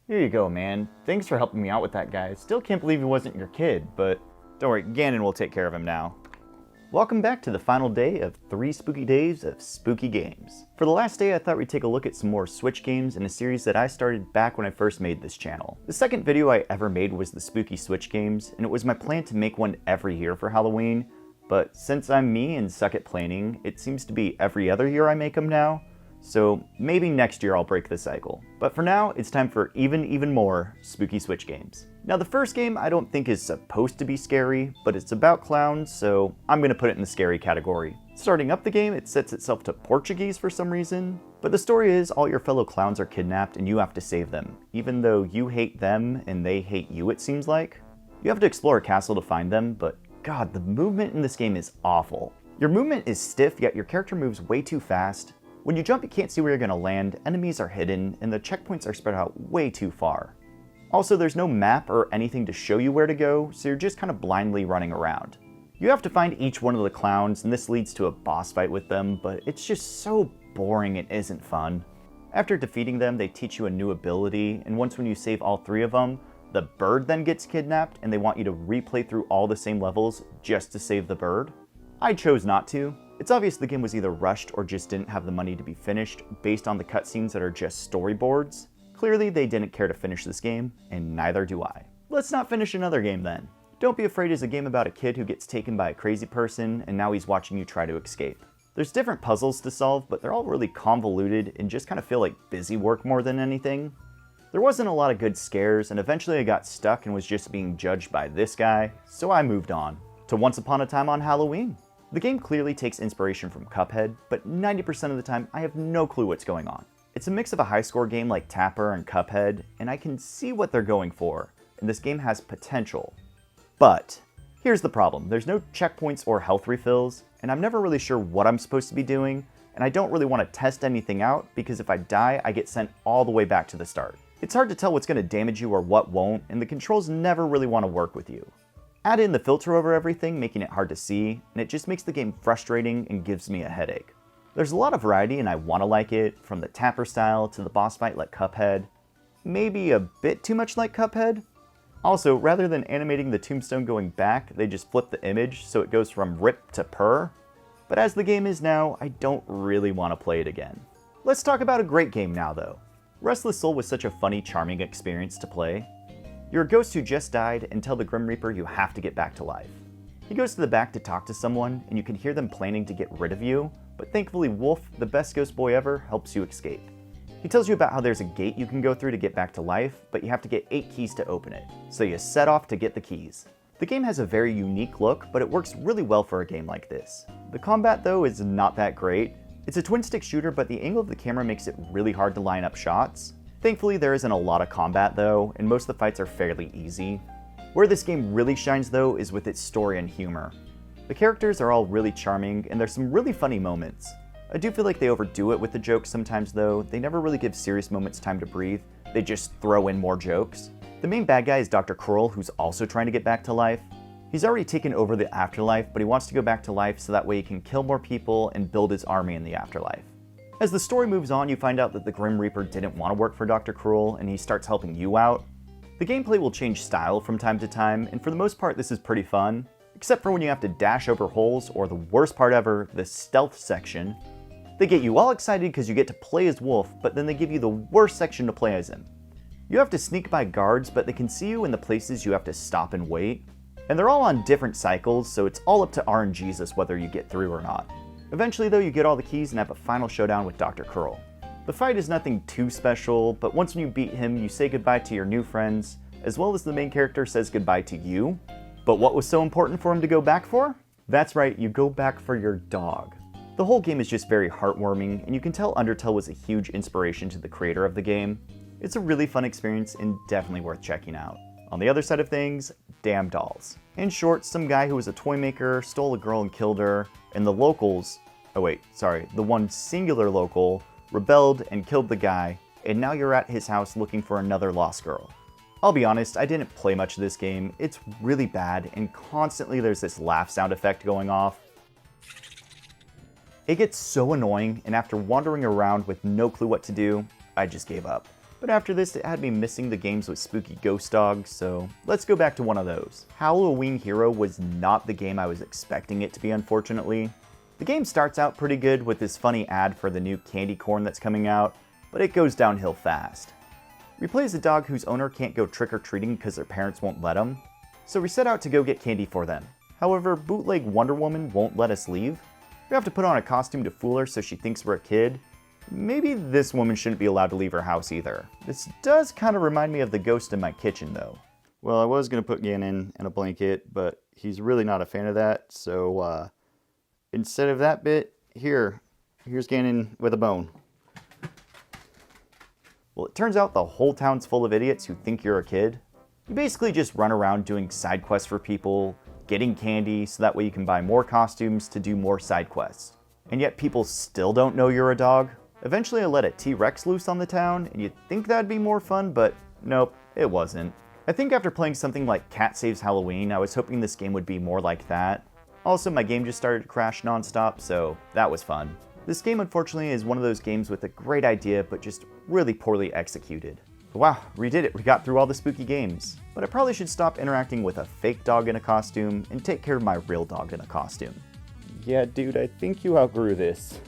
Here you go, man. Thanks for helping me out with that guy. Still can't believe he wasn't your kid, but don't worry, Ganon will take care of him now. Welcome back to the final day of 3 spooky days of spooky games. For the last day, I thought we'd take a look at some more Switch games in a series that I started back when I first made this channel. The second video I ever made was the spooky Switch games, and it was my plan to make one every year for Halloween, but since I'm me and suck at planning, it seems to be every other year I make them now. So maybe next year I'll break the cycle. But for now, it's time for even more spooky Switch games. Now the first game I don't think is supposed to be scary, but it's about clowns, so I'm gonna put it in the scary category. Starting up the game, it sets itself to Portuguese for some reason, but the story is all your fellow clowns are kidnapped and you have to save them, even though you hate them and they hate you, it seems like. You have to explore a castle to find them, but God, the movement in this game is awful. Your movement is stiff, yet your character moves way too fast. When you jump, you can't see where you're going to land, enemies are hidden, and the checkpoints are spread out way too far. Also, there's no map or anything to show you where to go, so you're just kind of blindly running around. You have to find each one of the clowns, and this leads to a boss fight with them, but it's just so boring and isn't fun. After defeating them, they teach you a new ability, and once when you save all 3 of them, the bird then gets kidnapped, and they want you to replay through all the same levels just to save the bird. I chose not to. It's obvious the game was either rushed or just didn't have the money to be finished based on the cutscenes that are just storyboards. Clearly they didn't care to finish this game, and neither do I. Let's not finish another game then. Don't Be Afraid is a game about a kid who gets taken by a crazy person and now he's watching you try to escape. There's different puzzles to solve, but they're all really convoluted and just kind of feel like busy work more than anything. There wasn't a lot of good scares, and eventually I got stuck and was just being judged by this guy, so I moved on to Once Upon a Time on Halloween. The game clearly takes inspiration from Cuphead, but 90% of the time I have no clue what's going on. It's a mix of a high-score game like Tapper and Cuphead, and I can see what they're going for, and this game has potential. But here's the problem, there's no checkpoints or health refills, and I'm never really sure what I'm supposed to be doing, and I don't really want to test anything out because if I die, I get sent all the way back to the start. It's hard to tell what's going to damage you or what won't, and the controls never really want to work with you. Add in the filter over everything, making it hard to see, and it just makes the game frustrating and gives me a headache. There's a lot of variety and I want to like it, from the Tapper style to the boss fight like Cuphead. Maybe a bit too much like Cuphead? Also, rather than animating the tombstone going back, they just flip the image so it goes from rip to purr. But as the game is now, I don't really want to play it again. Let's talk about a great game now though. Restless Soul was such a funny, charming experience to play. You're a ghost who just died and tell the Grim Reaper you have to get back to life. He goes to the back to talk to someone, and you can hear them planning to get rid of you, but thankfully Wolf, the best ghost boy ever, helps you escape. He tells you about how there's a gate you can go through to get back to life, but you have to get 8 keys to open it, so you set off to get the keys. The game has a very unique look, but it works really well for a game like this. The combat though is not that great. It's a twin-stick shooter, but the angle of the camera makes it really hard to line up shots. Thankfully, there isn't a lot of combat though, and most of the fights are fairly easy. Where this game really shines though is with its story and humor. The characters are all really charming, and there's some really funny moments. I do feel like they overdo it with the jokes sometimes though. They never really give serious moments time to breathe, they just throw in more jokes. The main bad guy is Dr. Cruel, who's also trying to get back to life. He's already taken over the afterlife, but he wants to go back to life so that way he can kill more people and build his army in the afterlife. As the story moves on, you find out that the Grim Reaper didn't want to work for Dr. Cruel, and he starts helping you out. The gameplay will change style from time to time, and for the most part this is pretty fun, except for when you have to dash over holes, or the worst part ever, the stealth section. They get you all excited because you get to play as Wolf, but then they give you the worst section to play as him. You have to sneak by guards, but they can see you in the places you have to stop and wait. And they're all on different cycles, so it's all up to RNGesus whether you get through or not. Eventually though, you get all the keys and have a final showdown with Dr. Cruel. The fight is nothing too special, but once when you beat him, you say goodbye to your new friends, as well as the main character says goodbye to you. But what was so important for him to go back for? That's right, you go back for your dog. The whole game is just very heartwarming, and you can tell Undertale was a huge inspiration to the creator of the game. It's a really fun experience and definitely worth checking out. On the other side of things, damn dolls. In short, some guy who was a toy maker stole a girl and killed her, and the locals, the one singular local, rebelled and killed the guy, and now you're at his house looking for another lost girl. I'll be honest, I didn't play much of this game. It's really bad, and constantly there's this laugh sound effect going off. It gets so annoying, and after wandering around with no clue what to do, I just gave up. But after this, it had me missing the games with spooky ghost dogs, so let's go back to one of those. Howl, Ween Hero was not the game I was expecting it to be, unfortunately. The game starts out pretty good with this funny ad for the new candy corn that's coming out, but it goes downhill fast. We play as a dog whose owner can't go trick-or-treating because their parents won't let them, so we set out to go get candy for them. However, bootleg Wonder Woman won't let us leave. We have to put on a costume to fool her so she thinks we're a kid. Maybe this woman shouldn't be allowed to leave her house either. This does kind of remind me of the ghost in my kitchen though. Well, I was going to put Ganon in a blanket, but he's really not a fan of that, so instead of that bit, here's Ganon with a bone. Well, it turns out the whole town's full of idiots who think you're a kid. You basically just run around doing side quests for people, getting candy so that way you can buy more costumes to do more side quests. And yet people still don't know you're a dog. Eventually I let a T-Rex loose on the town, and you'd think that'd be more fun, but nope, it wasn't. I think after playing something like Cat Saves Halloween, I was hoping this game would be more like that. Also, my game just started to crash nonstop, so that was fun. This game, unfortunately, is one of those games with a great idea, but just really poorly executed. Wow, we did it. We got through all the spooky games. But I probably should stop interacting with a fake dog in a costume and take care of my real dog in a costume. Yeah, dude, I think you outgrew this.